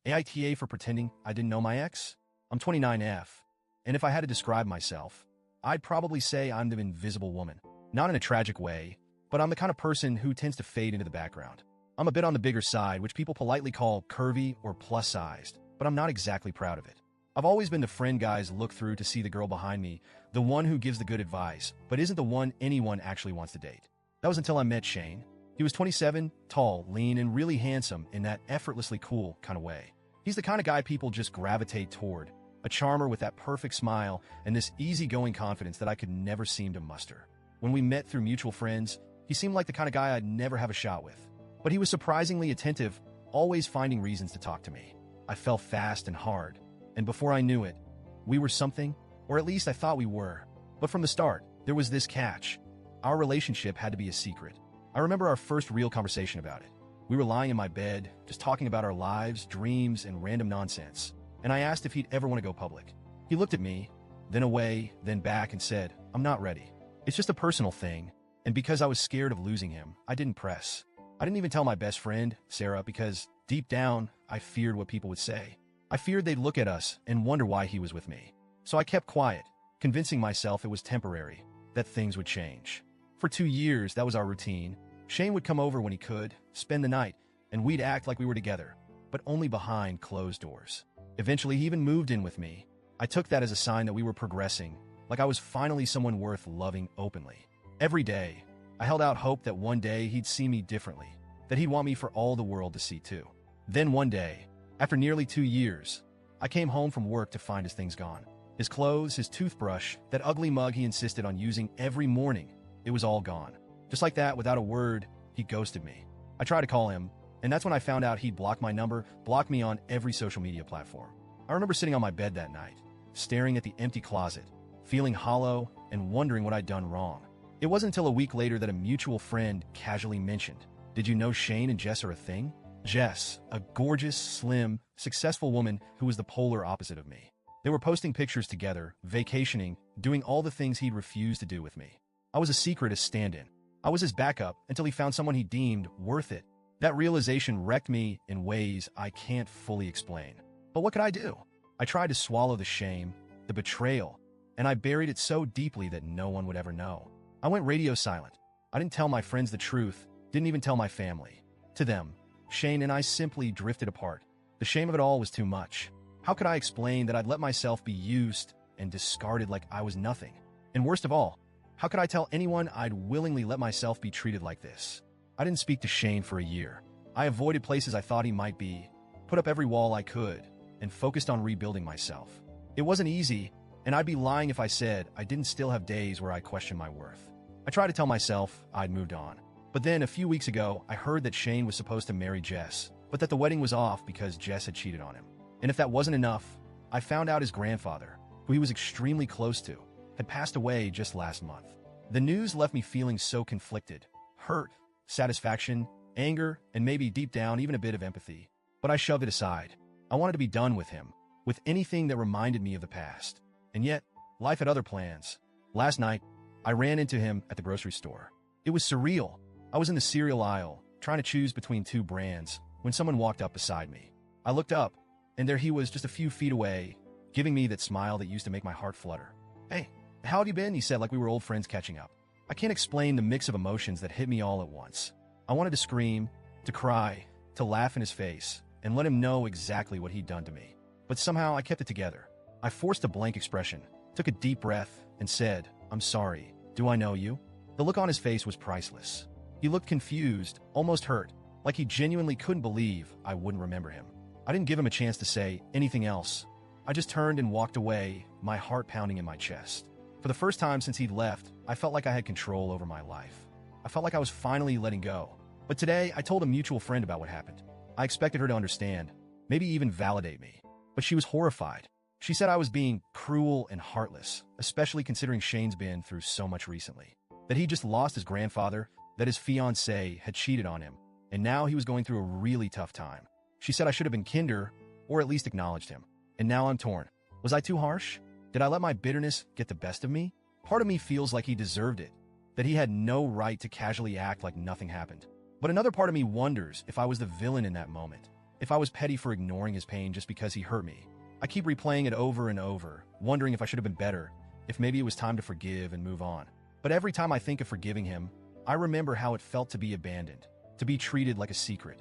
AITA for pretending I didn't know my ex? I'm 29F, and if I had to describe myself, I'd probably say I'm the invisible woman. Not in a tragic way, but I'm the kind of person who tends to fade into the background. I'm a bit on the bigger side, which people politely call curvy or plus-sized, but I'm not exactly proud of it. I've always been the friend guys look through to see the girl behind me, the one who gives the good advice, but isn't the one anyone actually wants to date. That was until I met Shane. He was 27, tall, lean, and really handsome in that effortlessly cool kind of way. He's the kind of guy people just gravitate toward, a charmer with that perfect smile and this easygoing confidence that I could never seem to muster. When we met through mutual friends, he seemed like the kind of guy I'd never have a shot with. But he was surprisingly attentive, always finding reasons to talk to me. I fell fast and hard, and before I knew it, we were something, or at least I thought we were. But from the start, there was this catch. Our relationship had to be a secret. I remember our first real conversation about it. We were lying in my bed, just talking about our lives, dreams, and random nonsense. And I asked if he'd ever want to go public. He looked at me, then away, then back, and said, "I'm not ready. It's just a personal thing." And because I was scared of losing him, I didn't press. I didn't even tell my best friend, Sarah, because deep down, I feared what people would say. I feared they'd look at us and wonder why he was with me. So I kept quiet, convincing myself it was temporary, that things would change. For 2 years, that was our routine. Shane would come over when he could, spend the night, and we'd act like we were together, but only behind closed doors. Eventually, he even moved in with me. I took that as a sign that we were progressing, like I was finally someone worth loving openly. Every day, I held out hope that one day he'd see me differently, that he'd want me for all the world to see too. Then one day, after nearly 2 years, I came home from work to find his things gone. His clothes, his toothbrush, that ugly mug he insisted on using every morning, it was all gone. Just like that, without a word, he ghosted me. I tried to call him, and that's when I found out he'd blocked my number, blocked me on every social media platform. I remember sitting on my bed that night, staring at the empty closet, feeling hollow and wondering what I'd done wrong. It wasn't until a week later that a mutual friend casually mentioned, "Did you know Shane and Jess are a thing?" Jess, a gorgeous, slim, successful woman who was the polar opposite of me. They were posting pictures together, vacationing, doing all the things he'd refused to do with me. I was a secret as stand-in. I was his backup until he found someone he deemed worth it. That realization wrecked me in ways I can't fully explain. But what could I do? I tried to swallow the shame, the betrayal, and I buried it so deeply that no one would ever know. I went radio silent. I didn't tell my friends the truth, didn't even tell my family. To them, Shane and I simply drifted apart. The shame of it all was too much. How could I explain that I'd let myself be used and discarded like I was nothing? And worst of all, how could I tell anyone I'd willingly let myself be treated like this? I didn't speak to Shane for a year. I avoided places I thought he might be, put up every wall I could, and focused on rebuilding myself. It wasn't easy, and I'd be lying if I said I didn't still have days where I questioned my worth. I tried to tell myself I'd moved on. But then, a few weeks ago, I heard that Shane was supposed to marry Jess, but that the wedding was off because Jess had cheated on him. And if that wasn't enough, I found out his grandfather, who he was extremely close to, had passed away just last month. The news left me feeling so conflicted, hurt, satisfaction, anger, and maybe deep down even a bit of empathy. But I shoved it aside. I wanted to be done with him, with anything that reminded me of the past. And yet, life had other plans. Last night, I ran into him at the grocery store. It was surreal. I was in the cereal aisle, trying to choose between 2 brands, when someone walked up beside me. I looked up, and there he was just a few feet away, giving me that smile that used to make my heart flutter. "Hey, how have you been?" he said, like we were old friends catching up. I can't explain the mix of emotions that hit me all at once. I wanted to scream, to cry, to laugh in his face, and let him know exactly what he'd done to me. But somehow I kept it together. I forced a blank expression, took a deep breath, and said, "I'm sorry. Do I know you?" The look on his face was priceless. He looked confused, almost hurt, like he genuinely couldn't believe I wouldn't remember him. I didn't give him a chance to say anything else. I just turned and walked away, my heart pounding in my chest. For the first time since he'd left, I felt like I had control over my life. I felt like I was finally letting go. But today, I told a mutual friend about what happened. I expected her to understand, maybe even validate me. But she was horrified. She said I was being cruel and heartless, especially considering Shane's been through so much recently. That he just lost his grandfather, that his fiancée had cheated on him, and now he was going through a really tough time. She said I should have been kinder, or at least acknowledged him. And now I'm torn. Was I too harsh? Did I let my bitterness get the best of me? Part of me feels like he deserved it, that he had no right to casually act like nothing happened. But another part of me wonders if I was the villain in that moment, If I was petty for ignoring his pain just because he hurt me, I keep replaying it over and over, wondering if I should have been better, if maybe it was time to forgive and move on. But every time I think of forgiving him, I remember how it felt to be abandoned, to be treated like a secret,